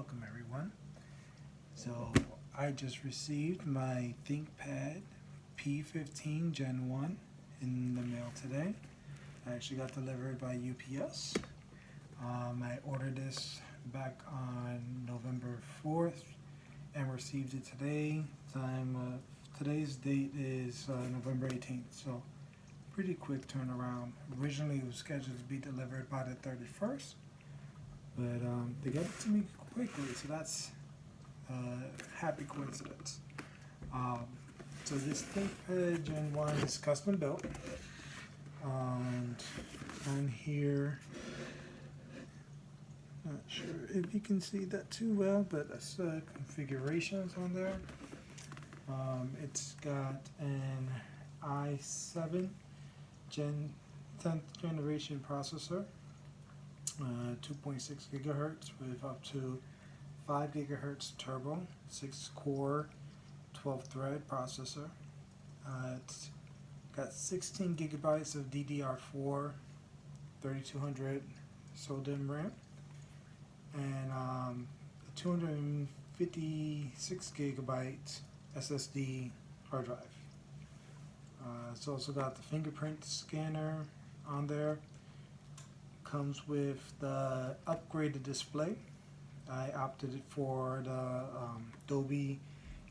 Welcome everyone. So I just received my Thinkpad P15 Gen 1 in the mail today. I actually got delivered by UPS. I ordered this back on November 4th and received it today. Today's date is November 18th, so pretty quick turnaround. Originally it was scheduled to be delivered by the 31st, but they got it to me quickly, so that's a happy coincidence. So this Thinkpad Gen 1 is custom built, and on here, not sure if you can see that too well, but that's configurations on there. It's got an i7 10th generation processor, 2.6 gigahertz with up to 5 gigahertz turbo, 6 core, 12 thread processor. It's got 16 gigabytes of DDR4, 3200 SODIMM RAM, and a 256 gigabyte SSD hard drive. It's also got the fingerprint scanner on there. Comes with the upgraded display. I opted for the Dolby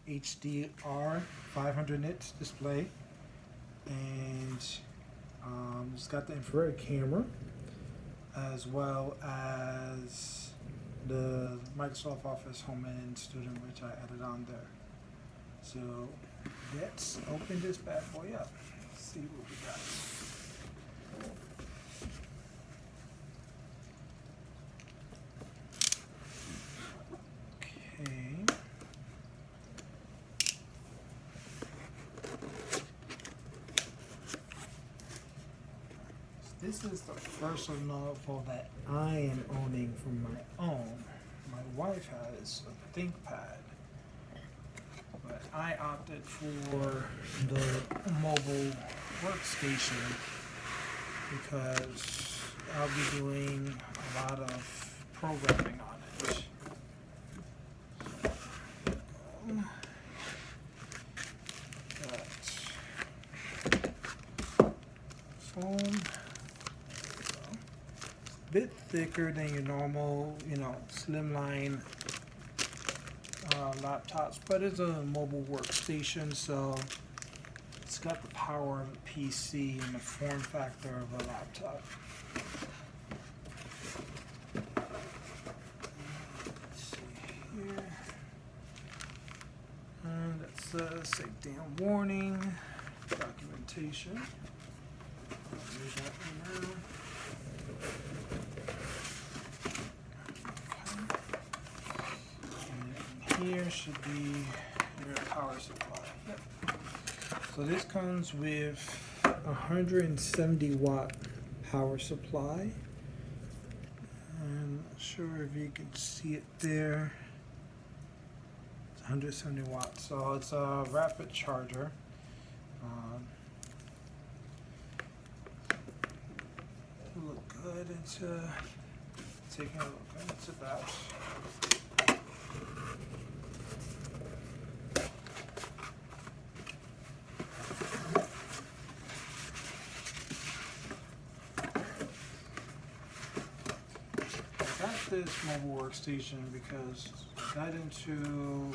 HDR 500 nits display, and it's got the infrared camera as well as the Microsoft Office Home and Student, which I added on there. So let's open this bad boy up. See what we got. Okay. This is the first notebook that I am owning from my own. My wife has a ThinkPad, but I opted for the mobile workstation because I'll be doing a lot of programming on it. Phone, bit thicker than your normal, slimline laptops, but it's a mobile workstation, so it's got the power of a PC and the form factor of a laptop. Let's see here, and that's safety and warning, documentation. I'll do that now. Here should be your power supply. Yep. So this comes with 170 watt power supply. I'm not sure if you can see it there. It's 170 watts. So it's a rapid charger. Look good into taking a look into that. This mobile workstation because I got into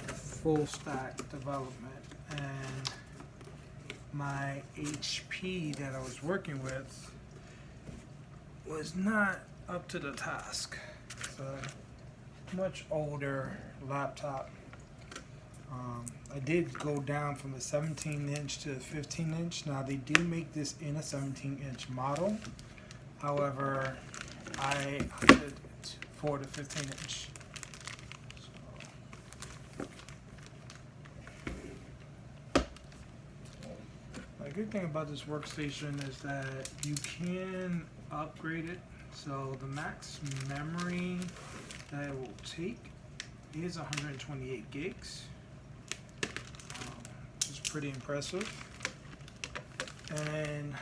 full stack development, and my HP that I was working with was not up to the task. It's a much older laptop. I did go down from the 17-inch to the 15-inch. Now they do make this in a 17-inch model. However, I opted for the 15-inch. The good thing about this workstation is that you can upgrade it. So the max memory that it will take is 128 gigs, which is pretty impressive. And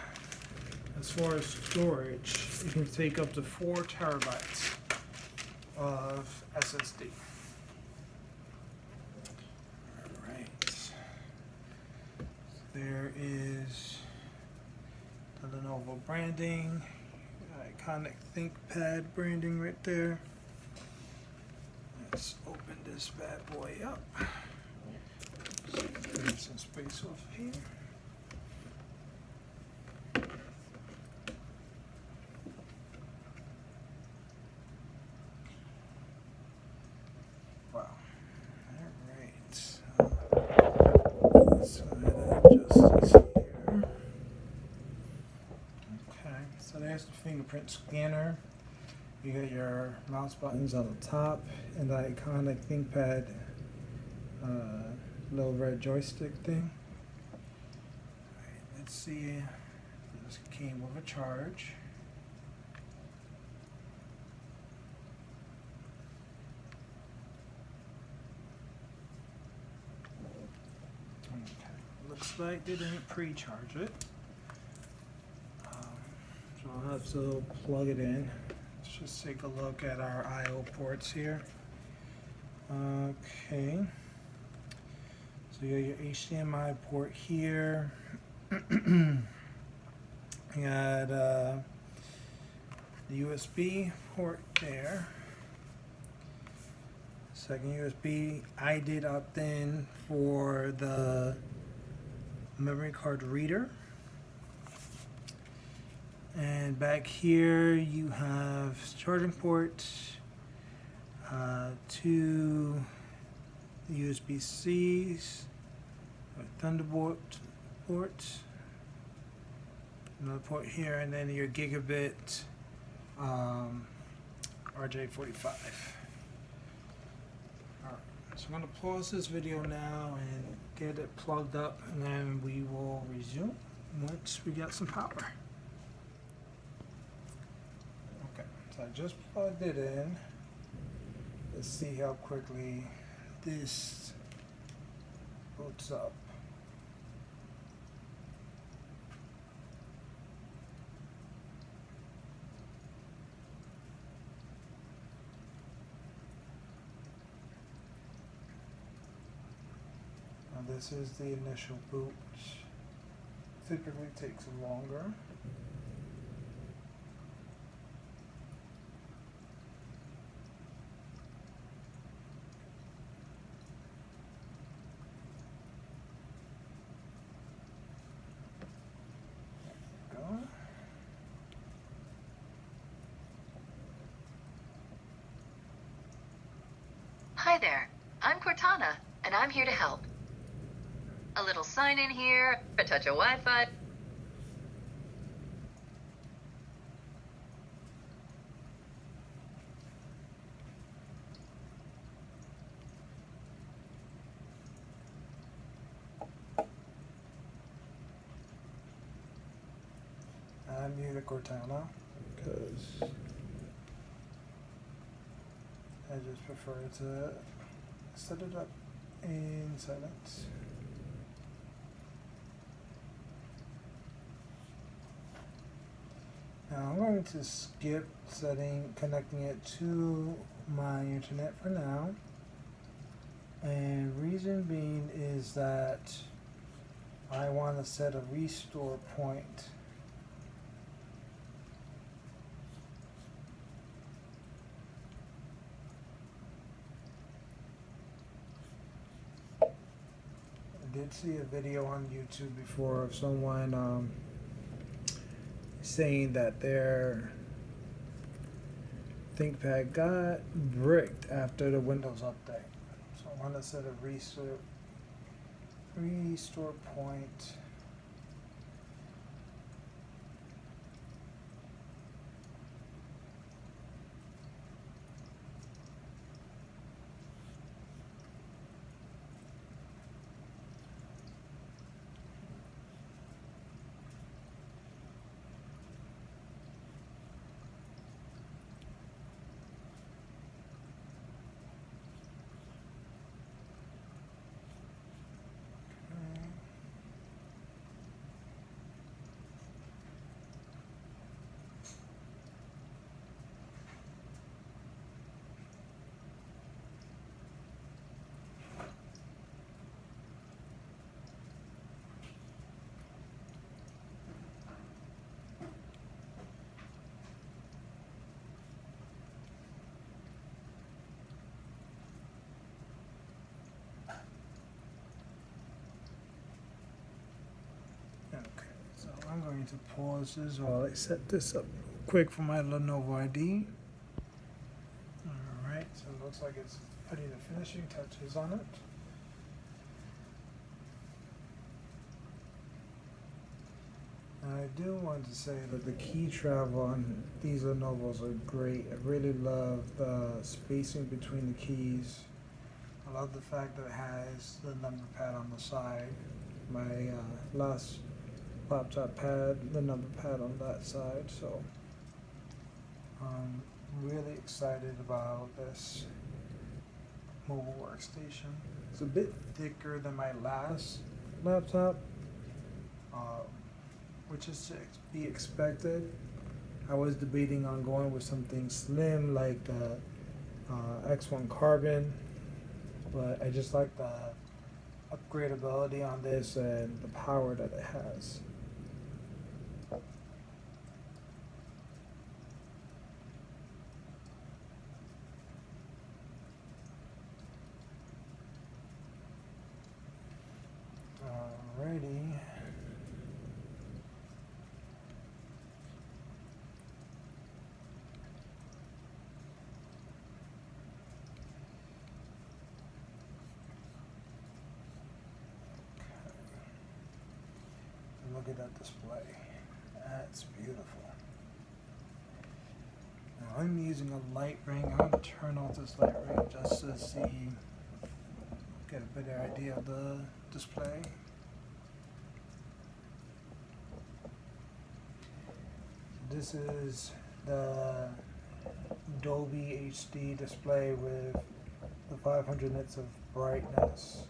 as far as storage, it can take up to 4 terabytes. of SSD. Alright. There is the Lenovo branding, iconic ThinkPad branding right there. Let's open this bad boy up. Get some space off here. Wow. Alright. Let's go ahead and adjust this here. Okay, so there's the fingerprint scanner. You got your mouse buttons on the top and the iconic ThinkPad little red joystick thing. Alright, let's see. This came with a charge. Okay, looks like they didn't pre-charge it. So I'll have to plug it in. Let's just take a look at our I/O ports here. Okay. So you got your HDMI port here. You got the USB port there. Second USB. I did opt in for the memory card reader. And back here you have charging ports, two USB-Cs, a Thunderbolt port, another port here, and then your gigabit RJ45. Alright, so I'm going to pause this video now and get it plugged up, and then we will resume once we get some power. Okay, so I just plugged it in. Let's see how quickly this boots up. Now this is the initial boot. Typically takes longer. Hi there, I'm Cortana, and I'm here to help. A little sign in here, a touch of Wi-Fi. I'm muted Cortana because I just prefer to set it up in silence. Now I'm going to skip connecting it to my internet for now. And reason being is that I want to set a restore point. I did see a video on YouTube before of someone saying that their ThinkPad got bricked after the Windows update. So I want to set a restore point. I'm going to pause this while I set this up quick for my Lenovo ID. Alright, so it looks like it's putting the finishing touches on it. I do want to say that the key travel on these Lenovo's are great. I really love the spacing between the keys. I love the fact that it has the number pad on the side. My last laptop had the number pad on that side, so I'm really excited about this mobile workstation. It's a bit thicker than my last laptop, which is to be expected. I was debating on going with something slim like the X1 Carbon, but I just like the upgradability on this and the power that it has. Alrighty. Look at that display. That's beautiful. Now I'm using a light ring. I'm going to turn off this light ring just to see, get a better idea of the display. This is the Dolby HD display with the 500 nits of brightness.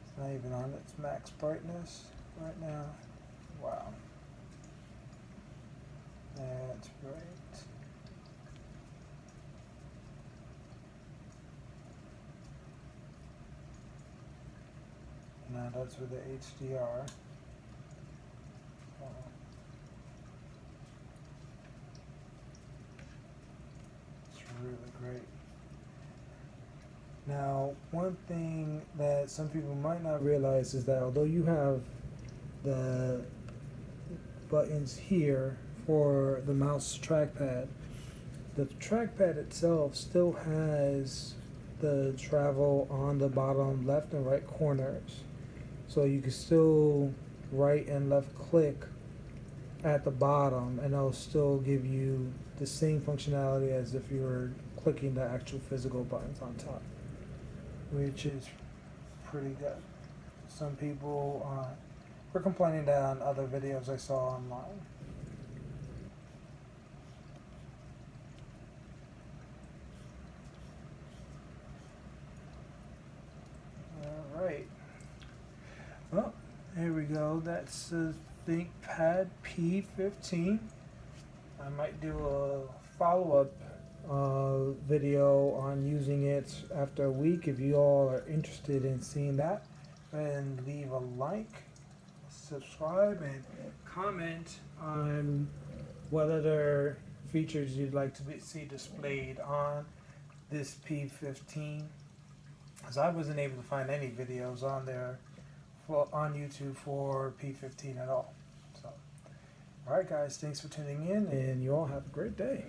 It's not even on its max brightness right now. Wow. That's bright. Now that's with the HDR. It's really great. Now, one thing that some people might not realize is that although you have the buttons here for the mouse trackpad, the trackpad itself still has the travel on the bottom left and right corners. So you can still right and left click at the bottom and it'll still give you the same functionality as if you were clicking the actual physical buttons on top, which is pretty good. Some people were complaining that on other videos I saw online. Alright. Well, here we go. That's the Thinkpad P15. I might do a follow-up video on using it after a week. If you all are interested in seeing that, and leave a like, subscribe, and comment on what other features you'd like to see displayed on this P15, because I wasn't able to find any videos on there on YouTube for P15 at all. So, alright guys, thanks for tuning in, and you all have a great day.